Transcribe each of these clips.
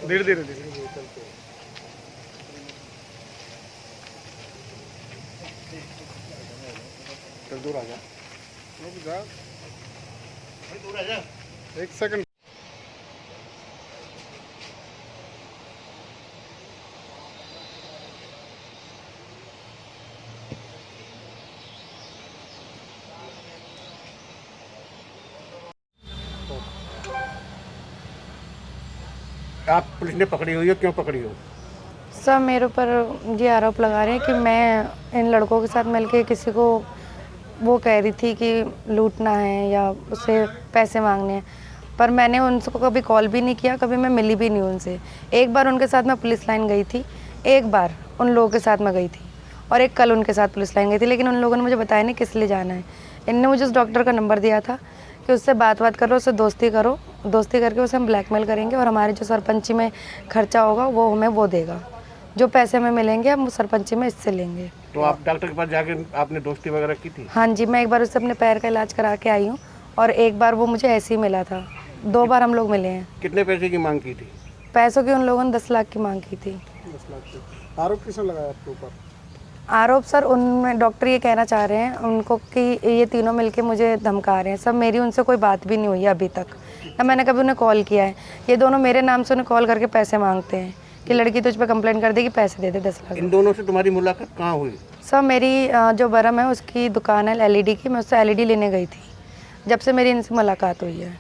धीरे धीरे चलते चल, दूर आ जा, दूर आ जा, एक सेकंड। आप पुलिस ने पकड़ी हुई हो, क्यों पकड़ी हो? सर मेरे ऊपर ये आरोप लगा रहे हैं कि मैं इन लड़कों के साथ मिलके किसी को वो कह रही थी कि लूटना है या उससे पैसे मांगने हैं, पर मैंने उनको कभी कॉल भी नहीं किया, कभी मैं मिली भी नहीं उनसे। एक बार उनके साथ मैं पुलिस लाइन गई थी, एक बार उन लोगों के साथ मैं गई थी और एक कल उनके साथ पुलिस लाइन गई थी, लेकिन उन लोगों ने मुझे बताया नहीं किस लिए जाना है। इनने मुझे उस डॉक्टर का नंबर दिया था कि उससे बात करो, उससे दोस्ती करो, दोस्ती करके उसे हम ब्लैकमेल करेंगे और हमारे जो सरपंची में खर्चा होगा वो हमें वो देगा, जो पैसे हमें मिलेंगे हम सरपंची में इससे लेंगे। तो आप डॉक्टर के पास जाके आपने दोस्ती वगैरह की थी? हाँ जी, मैं एक बार उससे अपने पैर का इलाज करा के आई हूँ और एक बार वो मुझे ऐसे ही मिला था। 2 बार हम लोग मिले हैं। कितने पैसे की मांग की थी? पैसों की उन लोगों ने 10 लाख की मांग की थी। 10 लाख की। आरोप किसने लगाया आपके ऊपर? आरोप सर उनमें डॉक्टर ये कहना चाह रहे हैं उनको कि ये तीनों मिलके मुझे धमका रहे हैं। सब मेरी उनसे कोई बात भी नहीं हुई है अभी तक, ना मैंने कभी उन्हें कॉल किया है। ये दोनों मेरे नाम से उन्हें कॉल करके पैसे मांगते हैं कि लड़की तुझ पे कंप्लेंट कर देगी, पैसे दे दे 10 लाख। इन दोनों से तुम्हारी मुलाकात कहाँ हुई? सर मेरी जो बरम है उसकी दुकान है LED की, मैं उससे LED लेने गई थी, जब से मेरी इनसे मुलाकात हुई है।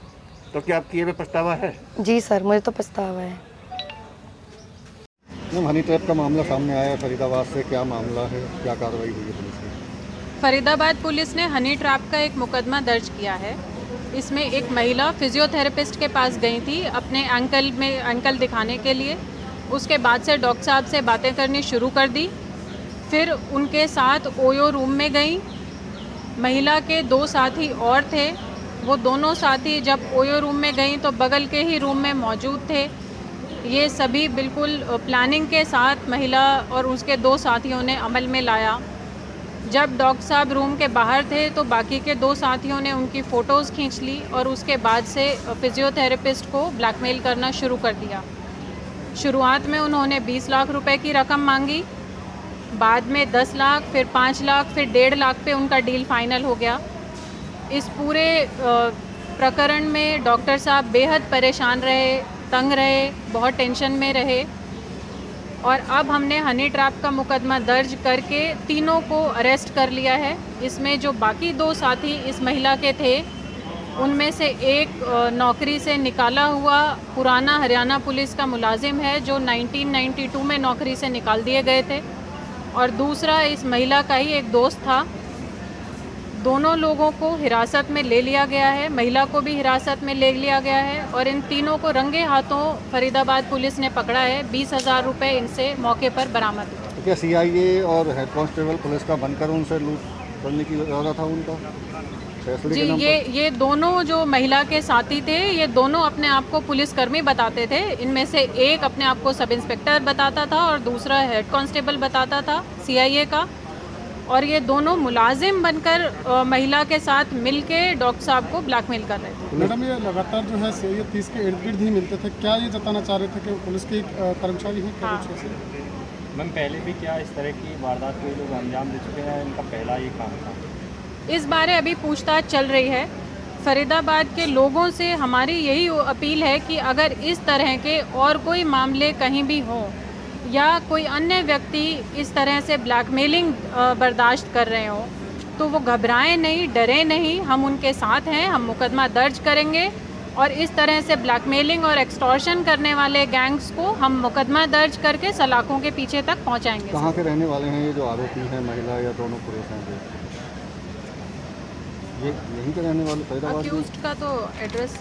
तो क्या आपकी ये पछतावा है? जी सर, मुझे तो पछतावा है। हनी ट्रैप का मामला सामने आया है फरीदाबाद से, क्या मामला है, क्या कार्रवाई हुई है पुलिस की? फरीदाबाद पुलिस ने हनी ट्रैप का एक मुकदमा दर्ज किया है। इसमें एक महिला फिजियोथेरेपिस्ट के पास गई थी अपने एंकल दिखाने के लिए। उसके बाद से डॉक्टर साहब से बातें करनी शुरू कर दी। फिर उनके साथ ओयो रूम में गई। महिला के 2 साथी और थे। वो दोनों साथी जब ओयो रूम में गई तो बगल के ही रूम में मौजूद थे। ये सभी बिल्कुल प्लानिंग के साथ महिला और उसके 2 साथियों ने अमल में लाया। जब डॉक्टर साहब रूम के बाहर थे तो बाकी के 2 साथियों ने उनकी फ़ोटोज़ खींच ली और उसके बाद से फिजियोथेरेपिस्ट को ब्लैकमेल करना शुरू कर दिया। शुरुआत में उन्होंने 20 लाख रुपए की रकम मांगी, बाद में 10 लाख, फिर 5 लाख, फिर 1.5 लाख पे उनका डील फाइनल हो गया। इस पूरे प्रकरण में डॉक्टर साहब बेहद परेशान रहे, तंग रहे, बहुत टेंशन में रहे और अब हमने हनी ट्रैप का मुकदमा दर्ज करके तीनों को अरेस्ट कर लिया है। इसमें जो बाकी 2 साथी इस महिला के थे उनमें से एक नौकरी से निकाला हुआ पुराना हरियाणा पुलिस का मुलाजिम है जो 1992 में नौकरी से निकाल दिए गए थे और दूसरा इस महिला का ही एक दोस्त था। दोनों लोगों को हिरासत में ले लिया गया है, महिला को भी हिरासत में ले लिया गया है और इन तीनों को रंगे हाथों फरीदाबाद पुलिस ने पकड़ा है। 20,000 रुपये इनसे मौके पर बरामद हुए। तो क्या CIA और हेड कांस्टेबल पुलिस का बनकर उनसे लूट करने की इरादा था उनका? जी, ये दोनों जो महिला के साथी थे ये दोनों अपने आप को पुलिसकर्मी बताते थे। इनमें से एक अपने आप को सब इंस्पेक्टर बताता था और दूसरा हेड कांस्टेबल बताता था CIA का, और ये दोनों मुलाजिम बनकर महिला के साथ मिलके डॉक्टर साहब को ब्लैकमेल कर रहे थे। मैडम ये लगातार जो है ये 30 के इर्द गिर्द ही मिलते थे, क्या ये जताना चाह रहे थे कि पुलिस के कर्मचारी हैं? हाँ। मैम पहले भी क्या इस तरह की वारदात को लोग अंजाम दे चुके हैं? इनका पहला ये काम था? इस बारे अभी पूछताछ चल रही है। फरीदाबाद के लोगों से हमारी यही अपील है कि अगर इस तरह के और कोई मामले कहीं भी हों या कोई अन्य व्यक्ति इस तरह से ब्लैकमेलिंग बर्दाश्त कर रहे हों तो वो घबराएं नहीं, डरें नहीं। हम उनके साथ हैं, हम मुकदमा दर्ज करेंगे और इस तरह से ब्लैकमेलिंग और एक्सटॉर्शन करने वाले गैंग्स को हम मुकदमा दर्ज करके सलाखों के पीछे तक पहुंचाएंगे। कहाँ के रहने वाले हैं ये जो आरोपी हैं, महिला या दोनों पुरुष हैं ये यहीं के रहने वाले फरीदाबाद में? अक्यूज्ड का तो एड्रेस